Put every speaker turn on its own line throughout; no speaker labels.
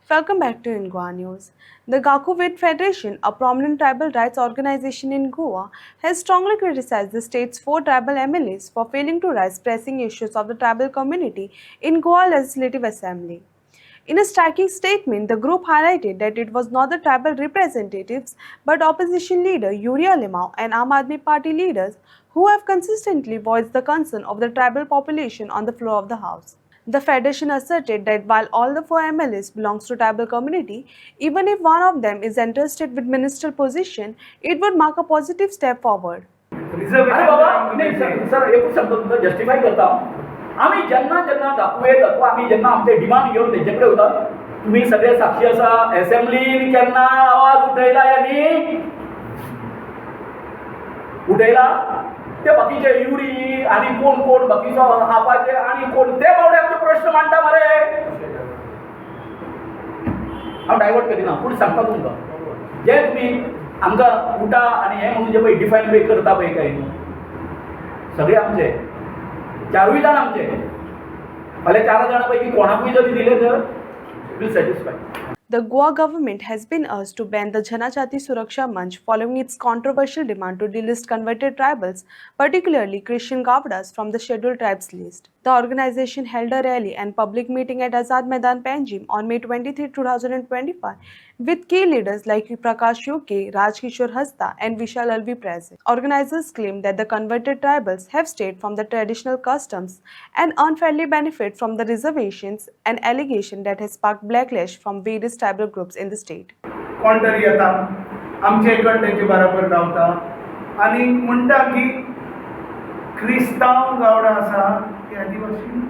Welcome back to Ingua News. The Gakuvid Federation, a prominent tribal rights organization in Goa, has strongly criticized the state's four tribal MLAs for failing to raise pressing issues of the tribal community in Goa Legislative Assembly. In a striking statement, the group highlighted that it was not the tribal representatives but opposition leader Uriya Limau and Aam Aadmi Party leaders who have consistently voiced the concern of the tribal population on the floor of the House. The Federation asserted that while all the four MLAs belongs to tribal community, even if one of them is entrusted with ministerial position, it would mark a positive step forward.
अरे बाबा नाही sir एकूच शब्द तुमचं justify करता आम्ही ज्यांना ज्यांना दाखवून अथवा आम्ही ज्यांना आमचे डिमांड घेऊन त्यांच्याकडे होता तुम्ही सगळे साक्षी असा असेंब्लीन केन्ना आवाज उठयला यांनी उठयला ते बाकीचे युरी आणि कोण कोण बाकीचो आपाचे आणि कोण ते बावडे आमचे प्रश्न मांडटा मरे हांव डायवर्ट करिना पूण सांगता तुमकां जे तुम्ही आमकां उठा आणि हे म्हणून जे पळय डिफायन वे करता पळय काय सगळे आमचे चारूय जाण आमचे फाल्यां 4 जाणां पैकी कोणाकूय जरी दिले तर will satisfy.
The Goa government has been urged to ban the Janajati Suraksha Manch following its controversial demand to delist converted tribals, particularly Christian Gavdas, from the scheduled tribes list. The organization held a rally and public meeting at Azad Maidan Panjim on May 23, 2025, with key leaders like Prakash UK, Rajkishore Hasta, and Vishal Alvi present. Organizers claim that the converted tribals have strayed from the traditional customs and unfairly benefit from the reservations, an allegation that has sparked backlash from various tribal groups in the state.
कोण तरी येता आमचे इकडे तेचे बरोबर रावता आणि म्हणटा की क्रिस्तांव गावडा आसा ते आदिवासी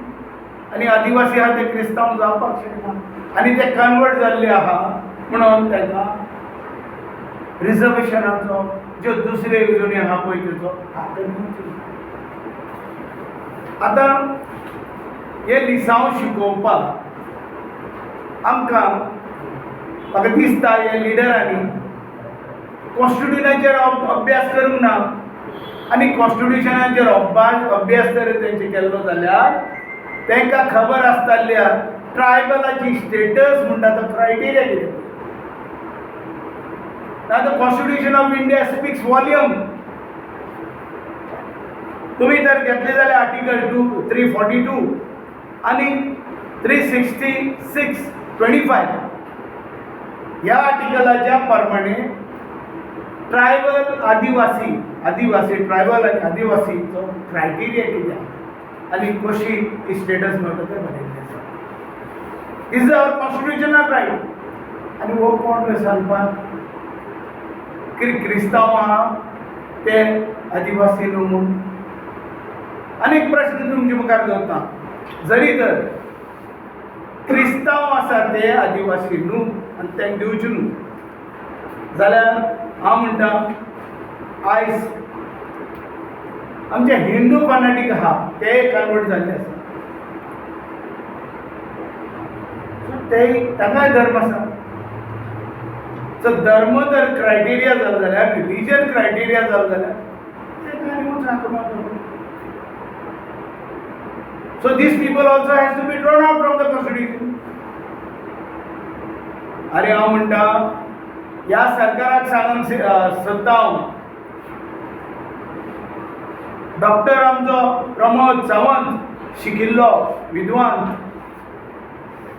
आणि आदिवासी आहा ते क्रिस्तांव जावपाक शकना आणि ते कन्वर्ट जाल्ले आहा म्हणून ताका रिजर्वेशनाचो ज्यो दुसरे जणी आहा पळय तेचो आतां हे लिसांव शिकोवपाक आमकां म्हाका दिसता हे लिडरांनी कॉन्स्टिट्युशनाचेर अभ्यास करूंक ना आनी कॉन्स्टिट्युशनाचेर अभ्यास जर तेंचे केल्लो जाल्यार तांकां खबर आसताल्या ट्रायबलाची स्टेटस म्हणटा तो क्रायटेरिया कितें ना the constitution of India speaks volume. तुम्ही जर घेतले जाल्यार आर्टिकल 342 आनी 366(25) ह्या आर्टिकलाच्या प्रमाणे ट्रायबल आदिवासी ट्रायबल आनी आदिवासीचो क्रायटेरिया कितें आनी कशी स्टेटस मेळटा तें बरयल्लें आसा. इज आवर कॉन्स्टिट्युशनल रायट आनी हो कोण सांगपाक क्रिस्तांव आहा ते आदिवासी न्हू म्हूण. आनीक प्रश्न तुमचे मुखार दवरता जरी तर क्रिस्तांव आसा ते आदिवासी न्हू आनी तेंक दिवचे न्हू जाल्यार हांव म्हणटा आयज आमचे हिंदू फनाटीक आहा ते कन्वर्ट जाल्ले आसा ते ताकाय धर्म आसा. सो धर्म जर क्रायटेरिया जालो जाल्यार रिलीजन क्रायटेरिया जालो जाल्यार तेका आनी सांगपाक. So these people also has to be drawn out from the constitution. अरे हांव म्हणटा ह्या सरकाराक सांगूंक सोदता हांव डॉक्टर आमचो प्रमोद सावंत शिकिल्लो विद्वान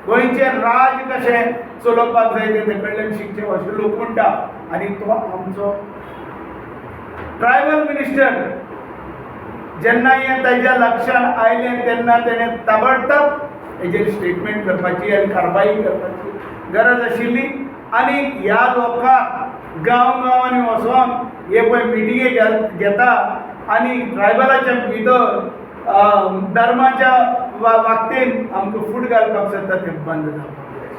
गोंयचें राज कशें चलोवपाक जाय ते कडल्यान शिकचें अशें लोक म्हणटा आनी तो आमचो ट्रायबल मिनिस्टर जेन्ना हें ताज्या लक्षान आयलें तेन्ना तेणें ताबडतोब हेजेर स्टेटमेंट करपाची आनी कारवाई करपाची गरज आशिल्ली. आनी ह्या लोकांक गांव गांवांनी वचोन हे पळय मिटिंगे घेता आनी ट्रायबलाच्या भितर धर्माच्या वागतेन आमकां फूट घालपाक सोदता तें बंद जावपाक जाय.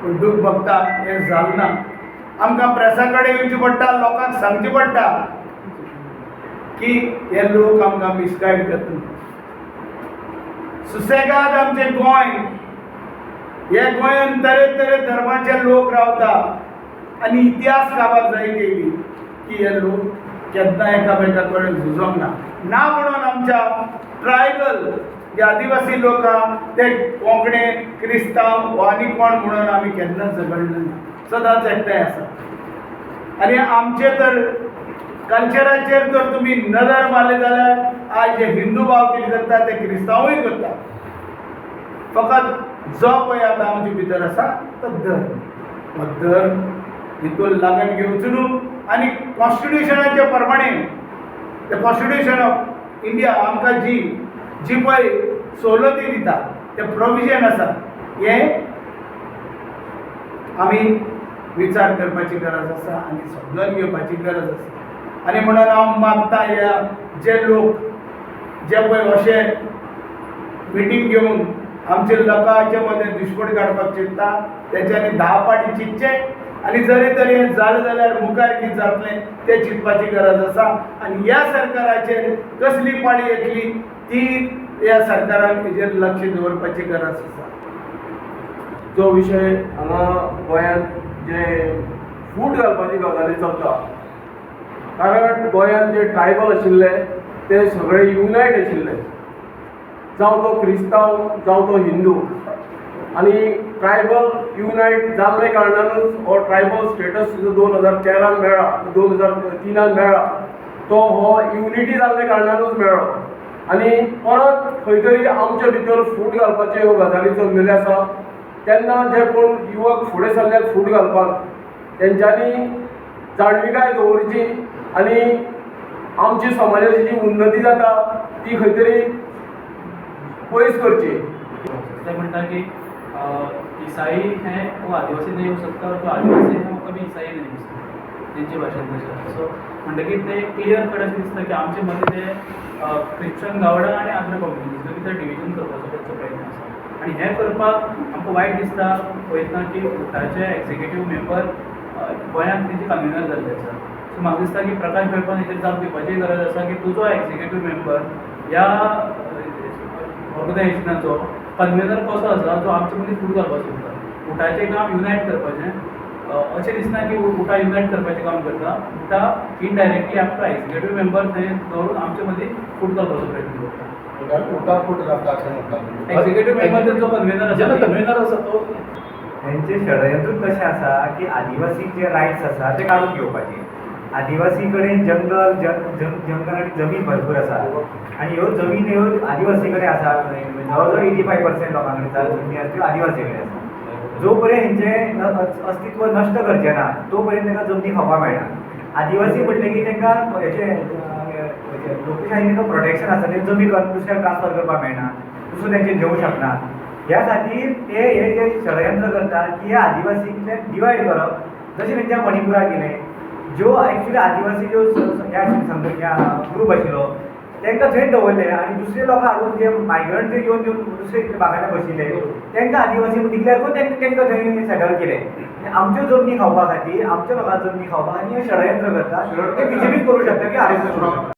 पूण दूख भोगता हें जालें ना. आमकां प्रेसा कडेन येवचें पडटा लोकांक सांगचें पडटा की हे लोक आमकां मिसगायड करता. सुसेगाद आमचें गोंय हे गोंयान तरेतरे धर्माचे लोक रावता आनी इतिहास गावपाक जाय येयली की हे लोक केन्ना एकामेका कडेन झुजोंक ना म्हणून आमच्या ट्रायबल जे आदिवासी लोक आहा ते कोंकणे क्रिस्तांव वा आनी कोण म्हणून आमी केन्नाच झगडले ना, सदांच एकठांय आसा. आनी आमचे तर कल्चराचेर जर तुमी नदर मारले जाल्यार आज जे हिंदू भाव कितें करता ते क्रिस्तांवूय करता. फकत जो पळय आतां आमचे भितर आसा तो धर्म, हो धर्म हितून लागून घेवचो न्हू. आनी कॉन्स्टिट्युशनाचे प्रमाणे ते कॉन्स्टिट्युशन ऑफ इंडिया आमकां जी पळय सवलती दिता ते प्रोविजन आसा हे आमी विचार करपाची गरज आसा आनी समजून घेवपाची गरज आसा. आनी म्हणून हांव मागता ह्या जे लोक जे पळय अशे मिटींग घेवन आमच्या लोकांचे मदें दुश्मन काडपाक चिंतता तेंच्यांनी 10 फावटी चिंतचें. आनी जरी तरी हें जालें जाल्यार मुखार कितें जातलें तें चिंतपाची गरज आसा. आनी ह्या सरकाराचेर कसली पाळी येतली ती ह्या सरकारान हेजेर लक्ष दवरपाची गरज आसा.
जो विशय हांगा गोंयांत जे फूट घालपाची गजाली चलता, कारण गोंयांत जे ट्रायबल आशिल्ले ते सगळे युनायट आशिल्ले, जावं तो क्रिस्तांव जावं तो हिंदू. आनी ट्रायबल युनायट जाल्ले कारणानूच हो ट्रायबल स्टेटस 2013 मेळ्ळा, 2003 मेळ्ळा. तो हो युनिटी जाल्ले कारणानूच मेळ्ळो. आनी परत खंय तरी आमच्या भितर फूट घालपाच्यो ह्यो गजाली चल्लेल्यो आसा. तेन्ना जे कोण युवक फुडें सरल्यात फूट घालपाक, तेंच्यांनी जाणविकाय दवरची आनी आमची समाजाची जी उन्नती जाता ती खंय तरी पयस करची.
ते म्हणटा की ईसाई हैं वो आदिवासी नहीं हो सकता और जो आदिवासी हैं वो कभी ईसाई नहीं हो सकता तेंचे भाशेन तशें. सो म्हणटकीर ते क्लियर कट अशें दिसता की आमचे मदीं ते क्रिश्चन गावडा आनी आदर कम्युनिटीज भितर डिविजन करपाचो तेंचो प्रयत्न आसा. आनी हें करपाक आमकां वायट दिसता पळयतना की उठाचे एक्झिक्युटीव मेंबर गोंयांत तेंचे कन्व्हिनर जाल्ले आसा. सो म्हाका दिसता की प्रकाश भैरपान हेचेर जाप दिवपाची गरज आसा की तुजो एक्झिक्युटीव मेंबर ह्या ऑर्गनायजेशनाचो कन्व्हिनर कसो आसा जो आमचे मदीं फूट घालपाक सोदता. उठाचें काम युनायट करपाचें अशें दिसना की उठा युनायट करपाचें काम करता. उठा इनडायरेक्टली आपलो एक्झिक्युटीव मेंबर थंय दवरून आमचे मदीं फूट घालपाचो प्रयत्न करता. एक्झिक्युटीव मेंबर तेंचो कन्व्हिनर आसा,
कन्व्हिनर आसा तो
त्यांचे षडयंत्र कशें आसा की आदिवासी जे रायट्स आसा ते काडून घेवपाचे. आदिवासी कडेन जंगल जंगल आनी जमीन भरपूर आसा आनी ह्यो जमीन ह्यो आदिवासी कडेन आसा. जवळ 85% लोकां कडेन जमनी आसा त्यो आदिवासी कडेन आसा. जो पर्यंत हेंचें अस्तित्व नश्ट करचें ना तो पर्यंत तांकां जमनी खावपाक मेळना. आदिवासी म्हटलें की तांकां हेचें लोकशायेन तांकां प्रोटेक्शन आसा, ते जमीन दुसऱ्याक ट्रान्सफर करपाक मेळना, दुसरो तेंचे घेवंक शकना. ह्या खातीर ते हे जे षडयंत्र करतात की हे आदिवासींतले डिवायड करप, जशें तेंच्या मणिपुराक केलें. ज्यो एक्चुली आदिवासी ज्यो ह्या ग्रूप आशिल्लो तांकां थंय दवरले आनी दुसरे लोक हाडून जे मायग्रंट जे येवन दुसरे भागांनी बशिल्ले तांकां आदिवासी डिक्लेअर करून तांकां थंय सेटल केले. आमच्यो जमनी खावपा खातीर आमच्या लोकांच्यो जमनी खावपा आनी हे षडयंत्र करता. ते बीजेपीच करूं शकता की आरएसएस करूं शकता.